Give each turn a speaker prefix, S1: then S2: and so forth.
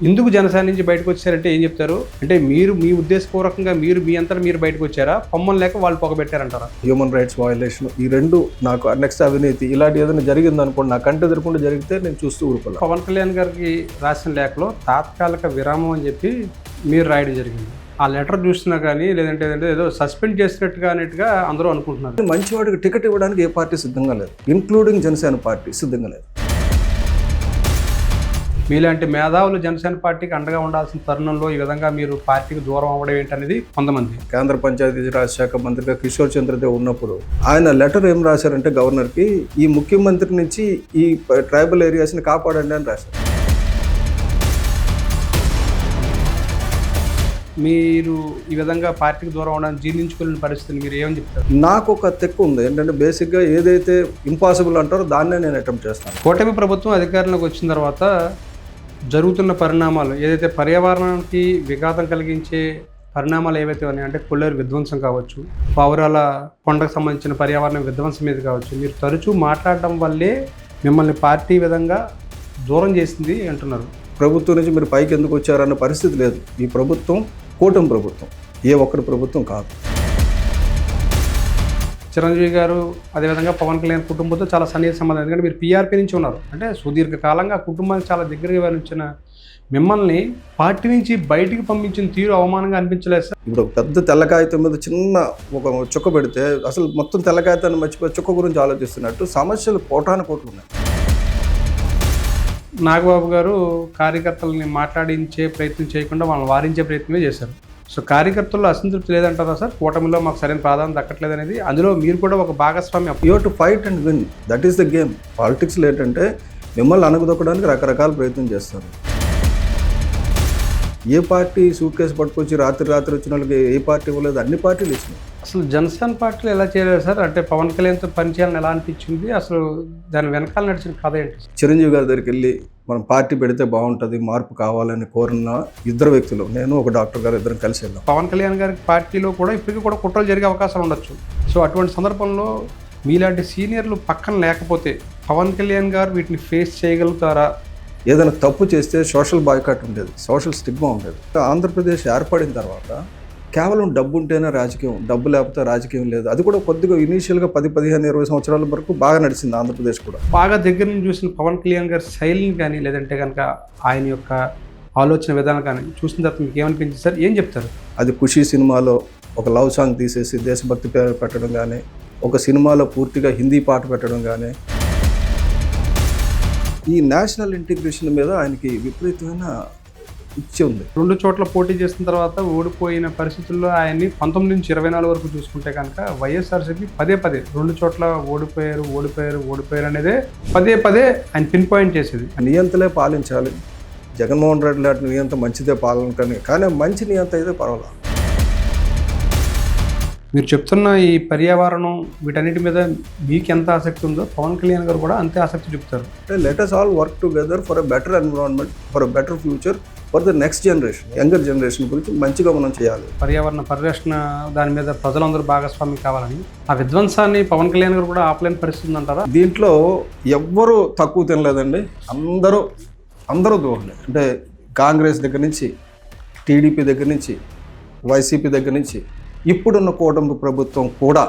S1: ఎందుకు జనసేన నుంచి బయటకు వచ్చారంటే ఏం చెప్తారు? అంటే మీరు మీ ఉద్దేశపూర్వకంగా మీ అంతటా మీరు బయటకు వచ్చారా? పొమ్మలు లేక వాళ్ళు పొగబెట్టారంటారా?
S2: హ్యూమన్ రైట్స్ వయలేషన్ ఈ రెండు నాకు నెక్స్ట్ అవినీతి ఇలాంటి ఏదైనా జరిగింది అనుకోండి, నా కంటి ఎదురకుండా జరిగితే నేను చూస్తూ ఊరుకోవాలి.
S1: పవన్ కళ్యాణ్ గారికి రాసిన లేఖలో తాత్కాలిక విరామం అని చెప్పి మీరు రాయడం జరిగింది. ఆ లెటర్ చూసినా కానీ లేదంటే ఏదో సస్పెండ్ చేసినట్టుగా అన్నట్టుగా అందరూ అనుకుంటున్నారు.
S2: మంచివాడికి టికెట్ ఇవ్వడానికి ఏ పార్టీ సిద్ధంగా లేదు, ఇంక్లూడింగ్ జనసేన పార్టీ సిద్ధంగా లేదు.
S1: మీలాంటి మేధావులు జనసేన పార్టీకి అండగా ఉండాల్సిన తరుణంలో ఈ విధంగా మీరు పార్టీకి దూరం అవ్వడం ఏంటనేది కొంతమంది.
S2: కేంద్ర పంచాయతీరాజ్ శాఖ మంత్రిగా కిషోర్ చంద్రదేవ్ ఉన్నప్పుడు ఆయన లెటర్ ఏం రాశారంటే గవర్నర్కి, ఈ ముఖ్యమంత్రి నుంచి ఈ ట్రైబల్ ఏరియాస్ని కాపాడండి అని రాశారు.
S1: మీరు ఈ విధంగా పార్టీకి దూరం అవడానికి జీర్ణించుకోలేని పరిస్థితిని మీరు ఏమని చెప్తారు?
S2: నాకు ఒక తెక్కు ఉంది ఏంటంటే, బేసిక్గా ఏదైతే ఇంపాసిబుల్ అంటారో దాన్నే నేను అటెంప్ట్ చేస్తాను.
S1: కూటమి ప్రభుత్వం అధికారంలోకి వచ్చిన తర్వాత జరుగుతున్న పరిణామాలు ఏదైతే పర్యావరణానికి విఘాతం కలిగించే పరిణామాలు ఏవైతే ఉన్నాయో, అంటే కొల్లేరు విధ్వంసం కావచ్చు, పావురాల కొండకు సంబంధించిన పర్యావరణ విధ్వంసం మీద కావచ్చు, మీరు తరచూ మాట్లాడడం వల్లే మిమ్మల్ని పార్టీ విధంగా దూరం చేసింది అంటున్నారు.
S2: ప్రభుత్వం నుంచి మీరు పైకి ఎందుకు వచ్చారన్న పరిస్థితి లేదు. ఈ ప్రభుత్వం కూటమి ప్రభుత్వం, ఏ ఒక్కరి ప్రభుత్వం కాదు.
S1: చిరంజీవి గారు అదేవిధంగా పవన్ కళ్యాణ్ కుటుంబంతో చాలా సన్నిహిత సంబంధం. ఎందుకంటే మీరు పీఆర్పీ నుంచి ఉన్నారు, అంటే సుదీర్ఘకాలంగా కుటుంబానికి చాలా దగ్గరగా వ్యవహరించిన మిమ్మల్ని పార్టీ నుంచి బయటికి పంపించిన తీరు అవమానంగా అనిపించలేదు సార్?
S2: ఇప్పుడు పెద్ద తెల్ల కాగితం మీద చిన్న ఒక చుక్క పెడితే అసలు మొత్తం తెల్ల కాగితాన్ని మర్చిపోయి చుక్క గురించి ఆలోచిస్తున్నట్టు సమస్యలు కోటాను కోట్లు ఉన్నాయి.
S1: నాగబాబు గారు కార్యకర్తలని మాట్లాడించే ప్రయత్నం చేయకుండా వాళ్ళని వారించే ప్రయత్నమే చేశారు. సో కార్యకర్తల్లో అసంతృప్తి లేదంటారా సార్? కూటమిలో మాకు సరైన ప్రాధాన్యత దక్కట్లేదు అనేది, అందులో మీరు కూడా ఒక భాగస్వామ్యం.
S2: You to fight and win, that is the game. పాలిటిక్స్లో ఏంటంటే మిమ్మల్ని అణగదొక్కడానికి రకరకాల ప్రయత్నం చేస్తారు. ఏ పార్టీ సూట్ కేసు పట్టుకొచ్చి రాత్రి వచ్చిన వాళ్ళకి ఏ పార్టీ ఇవ్వలేదు, అన్ని పార్టీలు ఇచ్చినాయి.
S1: అసలు జనసేన పార్టీలు ఎలా చేయలేదు సార్? అంటే పవన్ కళ్యాణ్తో పనిచేయాలని ఎలా అనిపించింది? అసలు దాని వెనకాల నడిచిన కథ ఏంటి?
S2: చిరంజీవి గారి దగ్గరికి వెళ్ళి మనం పార్టీ పెడితే బాగుంటుంది, మార్పు కావాలని కోరిన ఇద్దరు వ్యక్తులు, నేను ఒక డాక్టర్ గారు, ఇద్దరం కలిసి వెళ్ళాం.
S1: పవన్ కళ్యాణ్ గారి పార్టీలో కూడా ఇప్పటికీ కూడా కుట్రలు జరిగే అవకాశాలు ఉండొచ్చు. సో అటువంటి సందర్భంలో మీలాంటి సీనియర్లు పక్కన లేకపోతే పవన్ కళ్యాణ్ గారు వీటిని ఫేస్ చేయగలుగుతారా?
S2: ఏదైనా తప్పు చేస్తే సోషల్ బాయ్కాట్ ఉండేది, సోషల్ స్టిగ్మా ఉండేది. ఆంధ్రప్రదేశ్ ఏర్పడిన తర్వాత కేవలం డబ్బు ఉంటేనే రాజకీయం, డబ్బు లేకపోతే రాజకీయం లేదు. అది కూడా కొద్దిగా ఇనీషియల్గా 10, 15, 20 సంవత్సరాల వరకు బాగా నడిచింది ఆంధ్రప్రదేశ్ కూడా.
S1: బాగా దగ్గర నుంచి చూసిన పవన్ కళ్యాణ్ గారి శైలిని కానీ లేదంటే కనుక ఆయన యొక్క ఆలోచన విధానం కానీ చూసిన తర్వాత మీకు ఏమనిపించింది సార్? ఏం చెప్తారు?
S2: అది ఖుషీ సినిమాలో ఒక లవ్ సాంగ్ తీసేసి దేశభక్తి పేరు పెట్టడం కానీ, ఒక సినిమాలో పూర్తిగా హిందీ పాట పెట్టడం కానీ, ఈ నేషనల్ ఇంటిగ్రేషన్ మీద ఆయనకి విపరీతమైన ఇచ్చి ఉంది.
S1: 2 చోట్ల పోటీ చేసిన తర్వాత ఓడిపోయిన పరిస్థితుల్లో ఆయన్ని 19 నుంచి 24 వరకు చూసుకుంటే కనుక వైఎస్ఆర్సీపీ పదే 2 చోట్ల ఓడిపోయారు అనేదే పదే ఆయన పిన్ పాయింట్ చేసేది.
S2: నియంతలే పాలించాలి, జగన్మోహన్ రెడ్డి లాంటి నియంత మంచిదే పాలన, కానీ మంచి నియంత అయితే పర్వాలేదు.
S1: మీరు చెప్తున్న ఈ పర్యావరణం వీటన్నిటి మీద మీకు ఎంత ఆసక్తి ఉందో పవన్ కళ్యాణ్ గారు కూడా అంతే ఆసక్తి చూపుతారు.
S2: Let us all work together for a better environment, for a better future, for the next generation, younger generation గురించి మంచిగా మనం చేయాలి.
S1: పర్యావరణ పరిరక్షణ దాని మీద ప్రజలందరూ భాగస్వామ్యం కావాలని, ఆ విధ్వంసాన్ని పవన్ కళ్యాణ్ గారు కూడా ఆపలేని పరిస్థితి ఉందంటారా?
S2: దీంట్లో ఎవ్వరూ తక్కువ తినలేదండి, అందరూ దూరలే. అంటే కాంగ్రెస్ దగ్గర నుంచి, టీడీపీ దగ్గర నుంచి, వైసీపీ దగ్గర నుంచి, ఇప్పుడున్న కూటమి ప్రభుత్వం కూడా